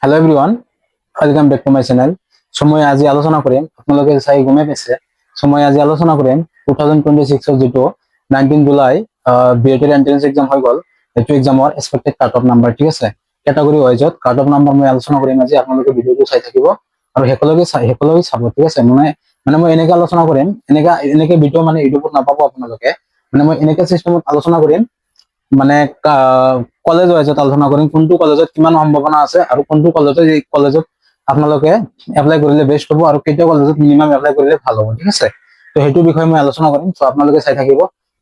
Hello এভৰিওয়ান, welcome back to my channel. সময় আজি আলোচনা কৰিম আপোনালোকে চাই গমে পাইছে। সময় আজি আলোচনা কৰিম 2026 ৰ যেটো 19 জুলাই বিএড এন্ট্ৰেন্স এক্সাম হৈ গল। এইটো এক্সামৰ এক্সপেক্টেড কাট অফ নাম্বাৰ, ঠিক আছে। ক্যাটাগৰি ওয়াইজত কাট অফ নাম্বাৰ মই আলোচনা কৰিম আজি। আপোনালোকে ভিডিওটো চাই থাকিব আৰু হেকলগে চাব, ঠিক আছে। মানে মই এনেকা আলোচনা কৰিম, এনেকে ভিডিও মানে ইউটিউবত নাপাব আপোনালোকে। মানে মই এনেকা সিস্টেমত আলোচনা কৰিম, মানে কলেজ ওয়াইজত আলোচনা কৰিম কোনটো কলেজত কিমান সম্ভাৱনা আছে আৰু কোনটো কলেজত আপোনালোকে এপ্লাই কৰিলে বেষ্ট হ'ব আৰু কেইটা কলেজত মিনিমাম এপ্লাই কৰিলে ভাল হ'ব, ঠিক আছে। তো সেইটো বিষয়ে মই আলোচনা কৰিম, তো আপোনালোকে চাই থাকিব।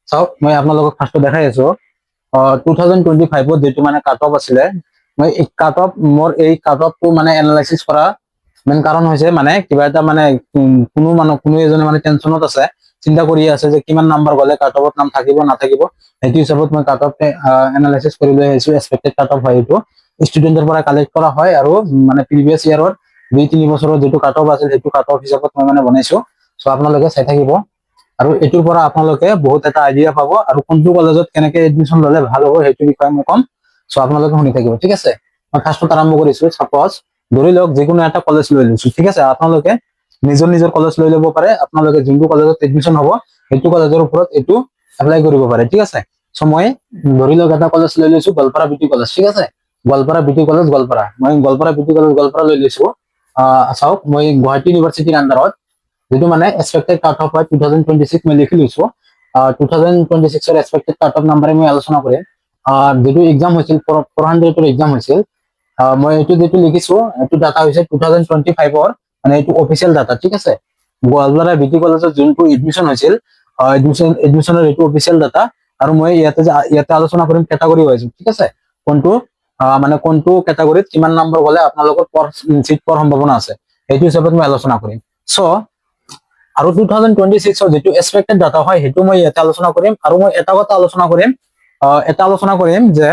চাওক, মই আপোনালোকক ফাৰ্স্টত দেখাই আছো 2025ত যেটো মানে কাট অফ আছিলে। মই এই কাট অফ এই কাট অফটো মানে এনালাইসিস কৰা মেইন কাৰণ হৈছে মানে কিবা এটা মানে কোনো এজনে মানে টেনশনত আছে, চিন্তা কৰি আছে যে কিমান নাম্বাৰ গলে কাট অফত নাম থাকিব নাথাকিব। সেইটো হিচাপত মই কাট অফ এনালাইসিস কৰি লৈ আহিছো। এক্সপেক্টেড কাট অফ হয় এইটো ষ্টুডেন্টৰ পৰা কালেক্ট কৰা হয় আৰু মানে প্ৰিভিয়াস ইয়াৰৰ 2-3 বছৰৰ যেটো কাট অফ আছিল সেইটো কাট অফ হিচাপত মই মানে বনাইছো। সো আপোনালোকে চাই থাকিব আৰু এটোৰ পৰা আপোনালোকে বহুত এটা আইডিয়া পাব আৰু কোনটো কলেজত কেনেকে এডমিশন ললে ভাল হ'ব সেইটো বিষয়ে মই কম। সো আপোনালোকে শুনি থাকিব, ঠিক আছে। মই ফাৰ্স্টত আৰম্ভ কৰিছো। সাপোজ ধৰি লওক যিকোনো এটা কলেজ লৈ লৈছো, ঠিক আছে। আপোনালোকে নিজৰ কলেজ লৈ ল'ব পাৰে। আপোনালোকে যোনটো কলেজত এডমিশন হ'ব সেইটো কলেজৰ ওপৰত এইটো এপ্লাই কৰিব পাৰে, ঠিক আছে। সো মই ধৰি লওক এটা কলেজ লৈ লৈছো, গোৱালপাৰা বিটি কলেজ, ঠিক আছে। গোৱালপাৰা বিটি কলেজ গোৱালপাৰা, মই গোৱালপাৰা বিটি কলেজ গোৱালপাৰা লৈ লৈছো। চাওক, মই গুৱাহাটী ইউনিভাৰ্চিটিৰ আন্ডাৰত যেটো মানে এক্সপেক্টেড কাট অফ হয় 2026 মই লিখি লৈছো। 2026 এর এক্সপেক্টেড কাট অফ নাম্বারে মই আলোচনা কৰিম। যেটো এক্সাম হৈছিল 400 এর এক্সাম হৈছিল। মই এইটো যেটো লিখিছো এইটো ডাটা হৈছে 2025 ৰ, মানে এইটো অফিচিয়েল ডাটা, ঠিক আছে। গোৱালপাৰা বিটি কলেজত যোনটো এডমিশন হৈছিল, এডমিশনৰ এইটো অফিচিয়েল ডাটা। আৰু মই ইয়াতে আলোচনা কৰিম ক্যাটাগৰি ওয়াইজ, ঠিক আছে। কোনটো মানে কোনটো ক্যাটাগৰিত কিমান নম্বৰ গলে আপোনালোকৰ সিট পোৱাৰ সম্ভাৱনা আছে সেইটো হিচাপত মই আলোচনা কৰিম। সো আৰু 2026 ৰ যেটো এক্সপেক্টেড ডাটা হয় সেইটো মই ইয়াতে আলোচনা কৰিম। আৰু মই এটা কথা আলোচনা কৰিম যে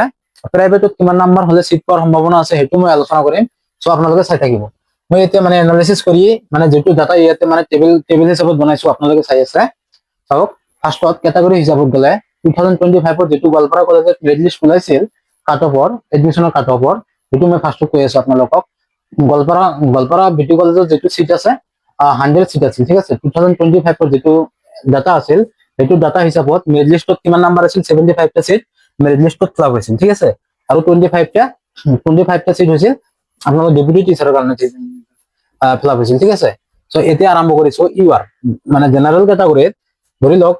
প্ৰাইভেটত কিমান নম্বৰ হলে সিট পোৱাৰ সম্ভাৱনা আছে সেইটো মই আলোচনা কৰিম। সো আপোনালোকে চাই থাকিব। মই এতিয়া মানে এনালাইসিস কৰি মানে যেটো ডাটা ইয়াতে মানে টেবিল হিচাপত বনাইছো আপোনালোকে চাই আছে। চাওক, ফাৰ্স্টত ক্যাটাগৰি হিচাপত গলে 2025 ৰ যেটো গোৱালপাৰা কলেজত ৰেড লিষ্ট ওলাইছিল কাট অফৰ এডমিশনৰ কাট অফৰ, সেইটো মই ফাৰ্স্টত কৈ আছো আপোনালোকক। গোৱালপাৰা বিটি কলেজত যেটো সিট আছে 100 সিট আছিল, ঠিক আছে। 2025 ৰ যেটো ডাটা আছিল সেইটো ডাটা হিচাপত মেৰিট লিষ্টত কিমান নাম্বাৰ আছিল 75 টা সিট মেৰিট লিষ্টত ফ্লাগ হৈছিল, ঠিক আছে। আৰু 25 টা সিট হৈছিল আপোনালোকৰ ডেপুটি টিচাৰৰ কাৰণে ফ্লাগ হৈছিল, ঠিক আছে। সো এতিয়া আৰম্ভ কৰিছো ইউআৰ মানে জেনাৰেল ক্যাটাগৰিত। ধৰি লওক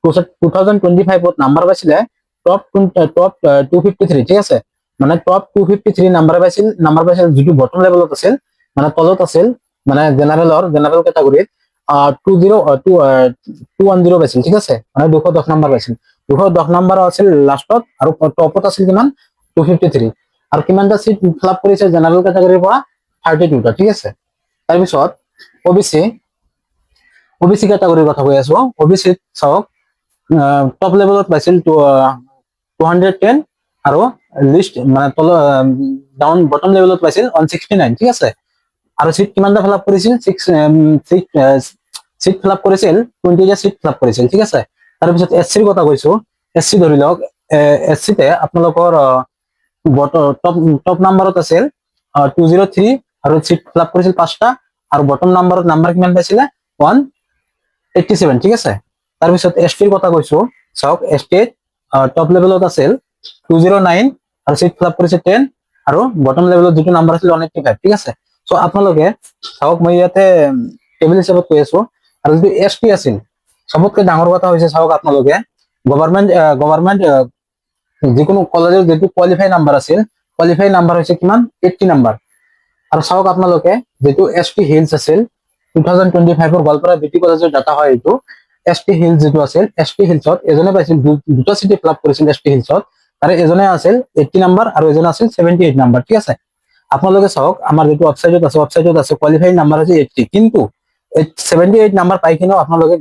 2025ত নাম্বাৰ পাইছিলে টপ 253, ঠিক আছে। মানে টপ 253 নাম্বাৰ পাইছিল যেটো বটম লেভেলত আছিল, মানে তলত আছিল, মানে জেনাৰেল ক্যাটাগৰিত 210 পাইছিল, ঠিক আছে। মানে 210 নাম্বাৰ পাইছিল। 210 নাম্বাৰ আছিল লাষ্টত আৰু টপত আছিল কিমান 253। আৰু কিমানটা সিট ফিল আপ কৰিছে জেনাৰেল ক্যাটাগৰিৰ পৰা 32 টা, ঠিক আছে। তাৰ পিছত ওবিসি ক্যাটাগৰিৰ কথা কৈ আছো। ওবিসিত চাওক টপ লেভেলত পাইছিল 210 আৰু লিষ্ট মানে ডাউন বটম লেভেলত পাইছিল 169, ঠিক আছে। আৰু সিট কিমানটা ফিল আপ কৰিছিল সিট ফিল আপ কৰিছিল 20 টা সিট ফিল আপ কৰিছিল, ঠিক আছে। তাৰ পিছত এসসিৰ কথা কৈছো। এসসি ধৰি লওক এসসিতে আপোনালোকৰ টপ নাম্বাৰত আছিল 203 আৰু সিট ফিল আপ কৰিছিল 5টা আৰু বটম নাম্বাৰত নাম্বাৰ কিমান পাইছিলে 187, ঠিক আছে। তাৰ পিছত এসটিৰ কথা কৈছো। চাওক, এসটিত টপ লেভেলত আছিল 209 আৰু সিট ফিল আপ কৰিছে 10 আৰু বটম লেভেলত যেটো নাম্বাৰ আছিল 185, ঠিক আছে। সো আপোনালোকে চাওক, মই ইয়াতে টেবিল হিচাপত কৈ আছো। আৰু যেটো এসটি আছিল সবতকৈ ডাঙৰ কথা হৈছে, চাওক আপোনালোকে গভৰ্ণমেন্ট যিকোনো কলেজৰ যেটো কোৱালিফাই নাম্বাৰ আছিল, কোৱালিফাই নাম্বাৰ হৈছে কিমান 80 নাম্বাৰ। আৰু চাওক আপোনালোকে যেটো এসটি হিলস আছিল 2025 ৰ গোৱালপাৰা বিটি কলেজৰ ডাটা হয় এইটো। এসটি হিলস যেটো আছিল, এসটি হিলসত এজনে পাইছিল দুটা সিট ফিল আপ কৰিছিল এসটি হিলসত। তাৰে এজনে আছিল 80 নাম্বাৰ আৰু এজনে আছিল 78 নাম্বাৰ, ঠিক আছে। আপোনালোকে চাওক, আমাৰ যেটো ওয়েবসাইটত আছে কোৱালিফাই নাম্বাৰ হৈছে 80, কিন্তু 78 নাম্বাৰ পাই কিনেও আপোনালোকে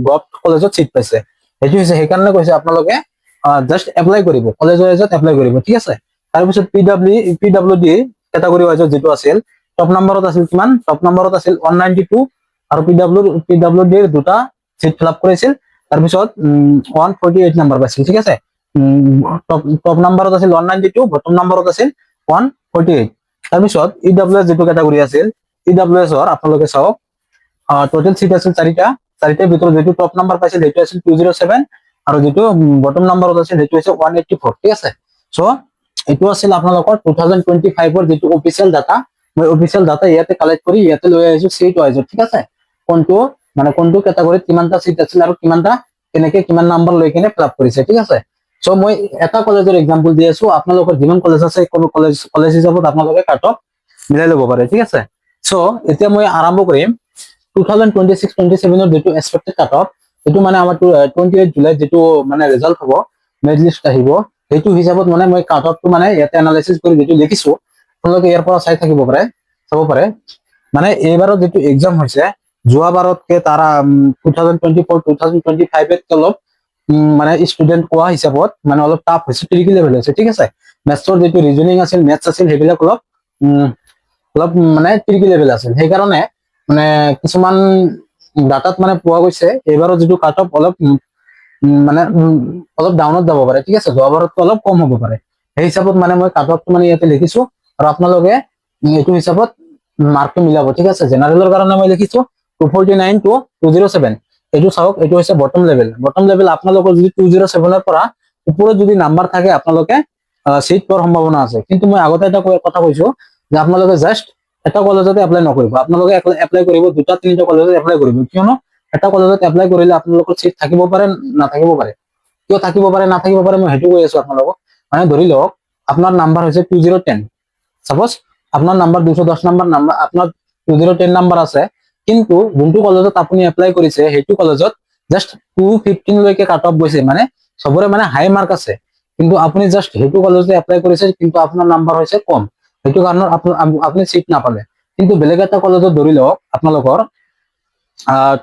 গভ কলেজত সিট পাইছে। সেইটো হৈছে সেইকাৰণে কৈছে আপোনালোকে জাস্ট এপ্লাই কৰিব, কলেজ ওয়াইজত এপ্লাই কৰিব, ঠিক আছে। তাৰ পিছত পিডব্লিউডি ক্যাটাগৰি ওয়াইজত যেটো আছিল টপ নাম্বাৰত আছিল কিমান, টপ নাম্বাৰত আছিল 192 আৰু পিডব্লিউডিৰ দুটা সিট ফিল আপ কৰিছিল। তাৰ পিছত 148 নাম্বাৰ পাইছিল, ঠিক আছে। টপ নাম্বাৰত আছিল 192, বটম নাম্বাৰত আছিল 148। তাৰপিছত EWS যেটো ক্যাটাগৰী আছিল EWS ৰ আপোনালোকে চাওক টোটাল সিট আছিল 4টা ভিতৰত যেটো টপ নাম্বাৰ পাইছিল সেইটো আছিল 207 আৰু যেটো বটম নাম্বাৰত আছিল সেইটো হৈছে 184 ঠিক আছে সো এটো আছিল আপোনালোকৰ 2025 ৰ যেটো অফিশিয়াল ডাটা মই অফিশিয়াল ডাটা ইয়াতে কালেক্ট কৰি ইয়াতে লৈ আহিছো সিট ওয়াইজ ঠিক আছে কোনটো মানে কোনটো ক্যাটাগৰীত কিমানটা সিট আছিল আৰু কিমানটা কেনেকে কিমান নাম্বাৰ লৈ কিনে ফিল আপ কৰিছে ঠিক আছে সো মই এটা কলেজৰ एग्जांपल দি আছো আপোনালোকৰ যিমান কলেজ আছে কোন কলেজ হিচাপত আপোনালোকে কাট অফ মিলাই ল'ব পাৰে ঠিক আছে সো এতিয়া মই আৰম্ভ কৰিম 2026-27 ৰ যেটো এক্সপেক্টেড কাট অফ এটো মানে আমাৰ 28 জুলাই যেটো মানে ৰিজাল্ট হ'ব মেৰিট লিষ্ট আহিব সেইটো হিচাপত মানে মই কাট অফটো মানে ইয়াতে এনালাইসিস কৰি যেটো লিখিছো আপোনালোকে ইয়াৰ পৰা চাই থাকিব পাৰে চাব পাৰে মানে এইবাৰৰ যেটো एग्जाम হৈছে যোৱা বাৰতকে তাৰা 2024-2025 এত অলপ মানে স্টুডেন্ট কোৱা হিচাপত মানে অলপ টাফ হৈছে ট্ৰিকি লেভেল হৈছে ঠিক আছে মেথছৰ যেটো ৰিজনিং আছিল মেথছ আছিল হেবিলাক অলপ মানে ট্ৰিকি লেভেল আছিল সেই কাৰণে মানে কিছুমান ডাটাত মানে পোৱা গৈছে এবাৰৰ যেটো কাট অফ অলপ মানে অলপ ডাউনত যাব পাৰে ঠিক আছে যোৱাবাৰতকৈ অলপ কম হ'ব পাৰে সেই হিচাপত মানে মই কাট অফটো মানে ইয়াতে লিখিছো আৰু আপোনালোকে এটো হিচাপত মাৰ্কটো মিলাব ঠিক আছে জেনাৰেলৰ কাৰণে মই লিখিছো 249 to 207 এটো চাওক এটো হৈছে বটম লেভেল আপোনালোকৰ যদি 207 ৰ পৰা ওপৰত যদি নাম্বাৰ থাকে আপোনালোকে সিট পোৱাৰ সম্ভাৱনা আছে কিন্তু মই আগতে এটা কথা কৈছো যে আপোনালোকে জাস্ট এটা কলেজতে এপ্লাই নকৰিব আপোনালোকে এপ্লাই কৰিব দুটা তিনিটা কলেজত এপ্লাই কৰিব কিয়নো এটা কলেজত এপ্লাই কৰিলে আপোনালোকৰ সিট থাকিব পাৰে নাথাকিব পাৰে কিয় থাকিব পাৰে নাথাকিব পাৰে মই হেতু কৈ আছো আপোনালোকক মানে ধৰি লওক আপোনাৰ নাম্বাৰ হৈছে 2010 সাপোজ আপনাৰ নাম্বাৰ 210 নাম্বাৰ আপনাৰ 2010 নাম্বাৰ আছে কিন্তু যোনটো কলেজত আপুনি এপ্লাই কৰিছে হেতু কলেজত জাস্ট 215 লৈকে কাট অফ গৈছে মানে সবৰে মানে হাই মাৰ্ক আছে কিন্তু আপুনি জাস্ট হেতু কলেজতে এপ্লাই কৰিছে কিন্তু আপোনাৰ নাম্বাৰ হৈছে কম হেতু কাৰণত আপুনি সিট নাপালে কিন্তু বেলেগ এটা কলেজত ধৰি লওক আপোনালোকৰ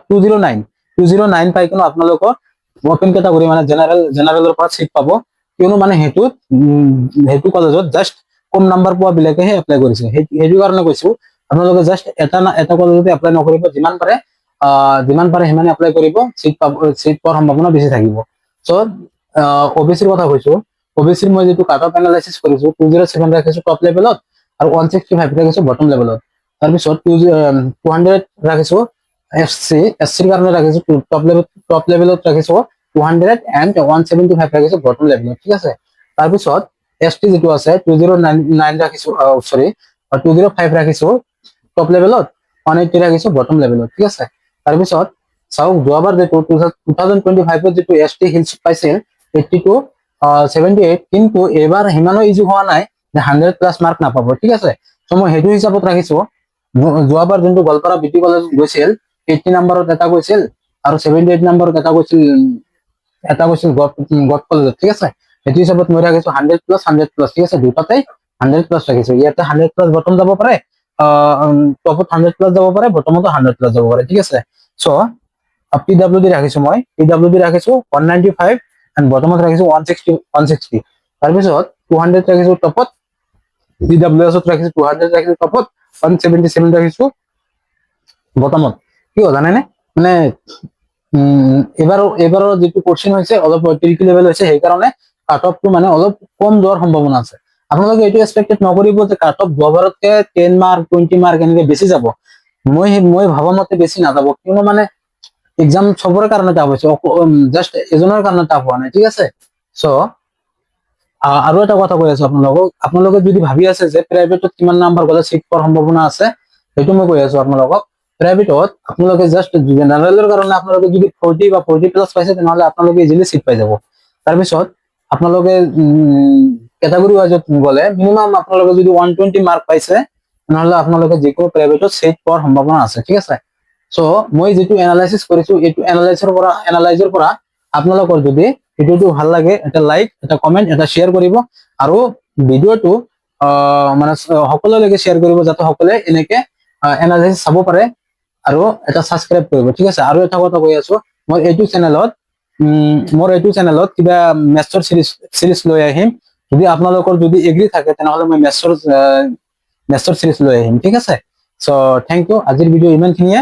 209 পাই কিনো আপোনালোকৰ ওপেন ক্যাটাগৰী মানে জেনাৰেলৰ পৰা সিট পাব কিয়নো মানে হেতু কলেজত জাস্ট কম নাম্বাৰ পোৱা বিলাকেহে এপ্লাই কৰিছে হেতু কাৰণে কৈছো আপোনালোকে জাস্ট এটা কলেজতে এপ্লাই নকৰিব যিমান পাৰে হিমানে এপ্লাই কৰিব সিট পোৱাৰ সম্ভাৱনা বেছি থাকিব সো ওবিসিৰ কথা কৈছো ওবিসিৰ মই যেটো কাট অফ এনালাইসিস কৰিছো 207 ৰাখিছো টপ লেভেলত আৰু 165 ৰাখিছো বটম লেভেলত তাৰ পিছত 200 ৰাখিছো এসসিৰ কাৰণে ৰাখিছো টপ লেভেলত ৰাখিছো 200 and 175 ৰাখিছো বটম লেভেলত ঠিক আছে তাৰ পিছত এসটি যেটো আছে 209 ৰাখিছো সৰি 205 ৰাখিছো টপ লেভেলত 180 ৰাখিছো বটম লেভেলত ঠিক আছে তাৰ পিছত চাওক যোৱাবাৰ যেটো 2025 ত যেটো এসটি হিলছ পাইছিল 82 78 কিন্তু এবাৰ হিমানো ইজি হোৱা নাই যে 100 প্লাস মাৰ্ক নাপাব ঠিক আছে সো মই হেতু হিচাপত ৰাখিছো যোৱাবাৰ যোনটো গোৱালপাৰা বিটি কলেজ গৈছিল 80 নম্বৰত এটা গৈছিল আৰু 78 নম্বৰত এটা গৈছিল গড কলেজত ঠিক আছে হেতু হিচাপত মই ৰাখিছো 100 প্লাস ঠিক আছে দুটাতে 100 প্লাস ৰাখিছো ইয়াতে 100 প্লাস বটম যাব পাৰে টপত 100 প্লাস যাব পাৰে বটমতো 100 প্লাস যাব পাৰে ঠিক আছে সো পিডব্লিউডি ৰাখিছো মই পিডব্লিউডি ৰাখিছো 195 and বটমত ৰাখিছো 160 তাৰ পিছত 200 ৰাখিছো টপত পিডব্লিউএছ ত ৰাখিছো 200 ৰাখিছো টপত 177 ৰাখিছো বটমত কি জানে নে মানে এবাৰৰ যেটো কোশ্চেন হৈছে অলপ ট্ৰিকি লেভেল হৈছে সেই কাৰণে কাট অফটো মানে অলপ কম যোৱাৰ সম্ভাৱনা আছে আপোনালোকে এটো এক্সপেক্টেড নকৰিব যে কাট অফ যোৱাবাৰতকে 10 মার্ক 20 মার্ক এনেকে বেছি যাব মই ভাবা মতে বেছি নাযাব কিয়নো মানে एग्जाम সবৰে কাৰণে টাফ হৈছে জাস্ট এজনৰ কাৰণে টাফ হোৱা নাই ঠিক আছে সো আৰু এটা কথা কৈ আছো আপোনালোকে যদি ভাবি আছে যে প্ৰাইভেটত কিমান নাম্বাৰ গলে সিট পোৱাৰ সম্ভাৱনা আছে সেইটো মই কৈ আছো আপোনালোকক প্ৰাইভেটত আপোনালোকে জাস্ট জেনাৰেলৰ কাৰণে আপোনালোকে যদি 40 বা 40 প্লাস পাইছে তেনেহলে আপোনালোকে ইজিলি সিট পাই যাব তাৰ পিছত আপোনালোকে ক্যাটাগৰী ওয়াইজত গলে মিনিমাম আপোনালোকে যদি 120 মাৰ্ক পাইছে তেনেহলে আপোনালোকে যিকোনো প্ৰাইভেটত সিট পোৱাৰ সম্ভাৱনা আছে ঠিক আছে সো মই যেটো এনালাইসিস কৰিছো এটো এনালাইজৰ পৰা আপোনালোকৰ যদি ভিডিওটো ভাল লাগে এটা লাইক এটা কমেন্ট এটা শেয়াৰ কৰিব আৰু ভিডিওটো মানে সকলোলৈকে শেয়াৰ কৰিব যাতে সকলোৱে এনেকে এনালাইসিস চাব পাৰে আৰু এটা সাবস্ক্ৰাইব কৰিব ঠিক আছে আৰু এটা কথা কৈ আছো মই এইটো চেনেলত কিবা মেথছৰ সিৰিজ লৈ আহিম যদি আপোনালোকৰ যদি এগ্ৰি থাকে তেনেহলে মই মেথছৰ সিৰিজ লৈ আহিম ঠিক আছে সো থ্যাংক ইউ আজিৰ ভিডিও ইমানখিনিয়ে